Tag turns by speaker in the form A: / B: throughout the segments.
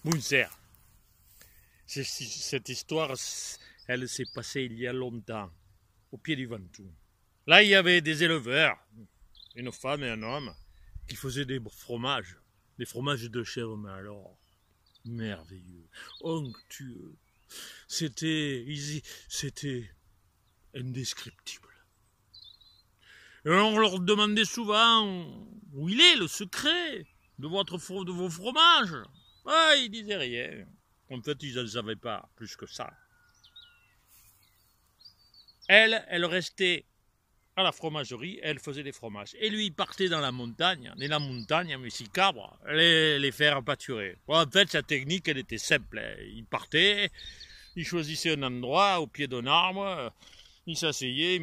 A: Mounser. Cette histoire, elle s'est passée il y a longtemps, au pied du Ventoux. Là, il y avait des éleveurs, une femme et un homme, qui faisaient des fromages de chèvre, mais alors, merveilleux, onctueux. C'était indescriptible. Et on leur demandait souvent où il est le secret de vos fromages. Ah, ils disaient rien. En fait, ils ne savaient pas plus que ça. Elle restait à la fromagerie, elle faisait des fromages. Et lui, il partait dans la montagne, mais si cabres, les faire pâturer. Bon, en fait, sa technique, elle était simple. Il partait, il choisissait un endroit au pied d'un arbre, il s'asseyait, il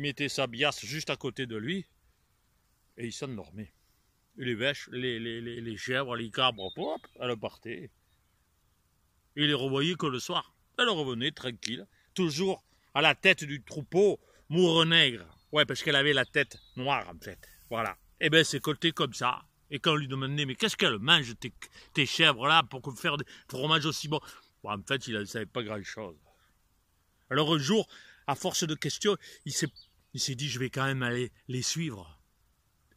A: mettait sa biasse juste à côté de lui, et il s'endormait. Et les vaches, les chèvres, les cabres, hop, elles partaient. Il les revoyait que le soir. Elle revenait tranquille, toujours à la tête du troupeau, Mourenègre. Ouais, parce qu'elle avait la tête noire, en fait. Voilà. Et ben, c'est côté comme ça. Et quand on lui demandait, mais qu'est-ce qu'elles mangent, tes chèvres, là, pour faire des fromages aussi bons? Bon, en fait, il ne savait pas grand-chose. Alors, un jour, à force de questions, il s'est dit, je vais quand même aller les suivre.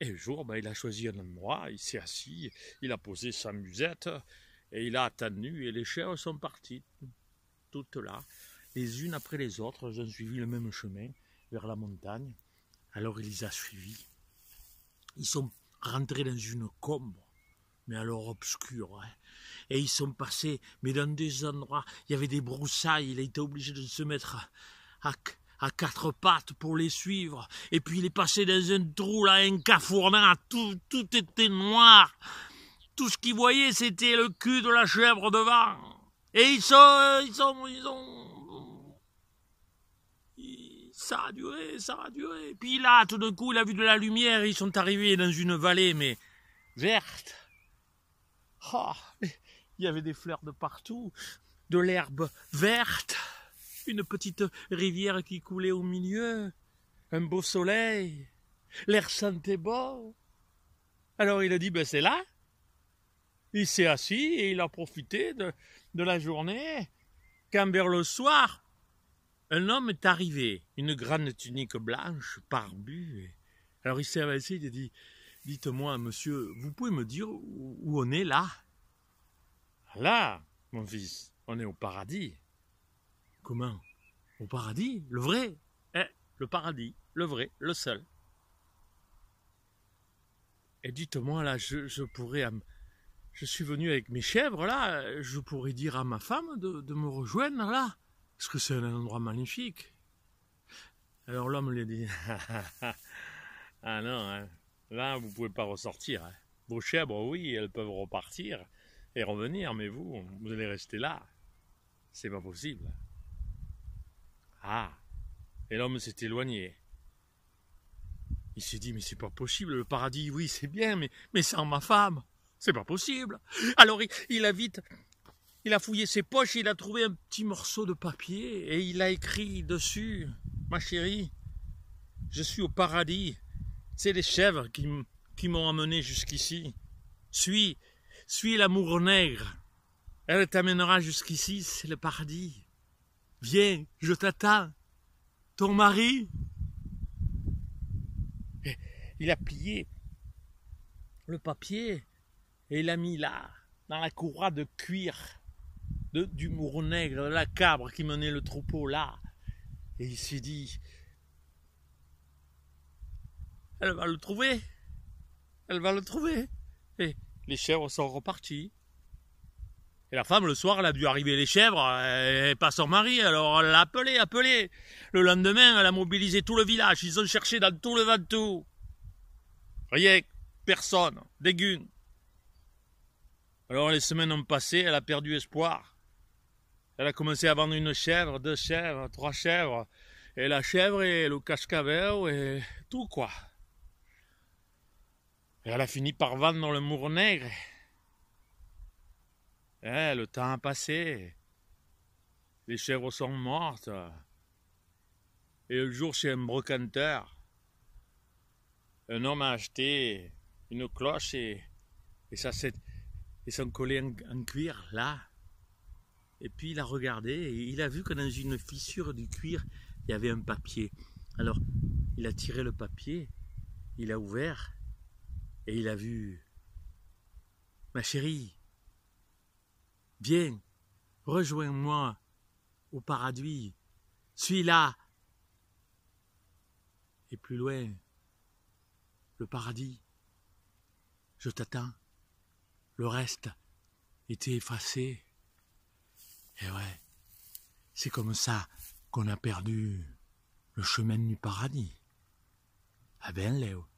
A: Et un jour, ben, il a choisi un endroit, il s'est assis, il a posé sa musette, et il a attendu, et les chèvres sont parties, toutes là, les unes après les autres. Elles ont suivi le même chemin vers la montagne. Alors il les a suivis. Ils sont rentrés dans une combre, mais alors obscure, hein. Et ils sont passés, mais dans des endroits, il y avait des broussailles, il a été obligé de se mettre à quatre pattes pour les suivre. Et puis il est passé dans un trou, là, un cafournat, tout était noir. Tout ce qu'il voyait, c'était le cul de la chèvre devant. Et ça a duré. Puis là, tout d'un coup, il a vu de la lumière, ils sont arrivés dans une vallée, mais verte. Oh, il y avait des fleurs de partout, de l'herbe verte, une petite rivière qui coulait au milieu, un beau soleil, l'air sentait bon. Alors il a dit, ben c'est là. Il s'est assis et il a profité de la journée. Quand vers le soir, un homme est arrivé, une grande tunique blanche, barbu. Alors il s'est avancé, il a dit, dites-moi, monsieur, vous pouvez me dire où on est là? Là, mon fils, on est au paradis. Comment? Au paradis? Le vrai? Le paradis, le vrai, le seul. Et dites-moi, là, je pourrais... Je suis venu avec mes chèvres, là, je pourrais dire à ma femme de me rejoindre, là, parce que c'est un endroit magnifique. Alors l'homme lui a dit, ah non, hein, là, vous pouvez pas ressortir. Hein. Vos chèvres, oui, elles peuvent repartir et revenir, mais vous allez rester là. C'est pas possible. Ah, et l'homme s'est éloigné. Il s'est dit, mais c'est pas possible, le paradis, oui, c'est bien, mais sans ma femme. C'est pas possible. Alors il a fouillé ses poches, il a trouvé un petit morceau de papier et il a écrit dessus, ma chérie, je suis au paradis. C'est les chèvres qui m'ont amené jusqu'ici. Suis l'amour nègre. Elle t'amènera jusqu'ici, c'est le paradis. Viens, je t'attends. Ton mari. Et il a plié le papier. Et il l'a mis là, dans la courroie de cuir du Mourenègre, de la cabre qui menait le troupeau là. Et il s'est dit, elle va le trouver. Et les chèvres sont reparties. Et la femme, le soir, elle a dû arriver les chèvres, et pas son mari, alors elle l'a appelé. Le lendemain, elle a mobilisé tout le village, ils ont cherché dans tout le Ventoux. Rien, personne, dégugne. Alors les semaines ont passé, elle a perdu espoir. Elle a commencé à vendre une chèvre, 2 chèvres, 3 chèvres. Et la chèvre et le cascaveu et tout quoi. Et elle a fini par vendre le Mourenègre. Le temps a passé. Les chèvres sont mortes. Et un jour chez un brocanteur, un homme a acheté une cloche et et son collet en cuir, là. Et puis il a regardé et il a vu que dans une fissure du cuir, il y avait un papier. Alors, il a tiré le papier, il a ouvert et il a vu « Ma chérie, viens, rejoins-moi au paradis, suis là !» Et plus loin, le paradis, je t'attends. Le reste était effacé. Et ouais, c'est comme ça qu'on a perdu le chemin du paradis. Ah ben, Léo.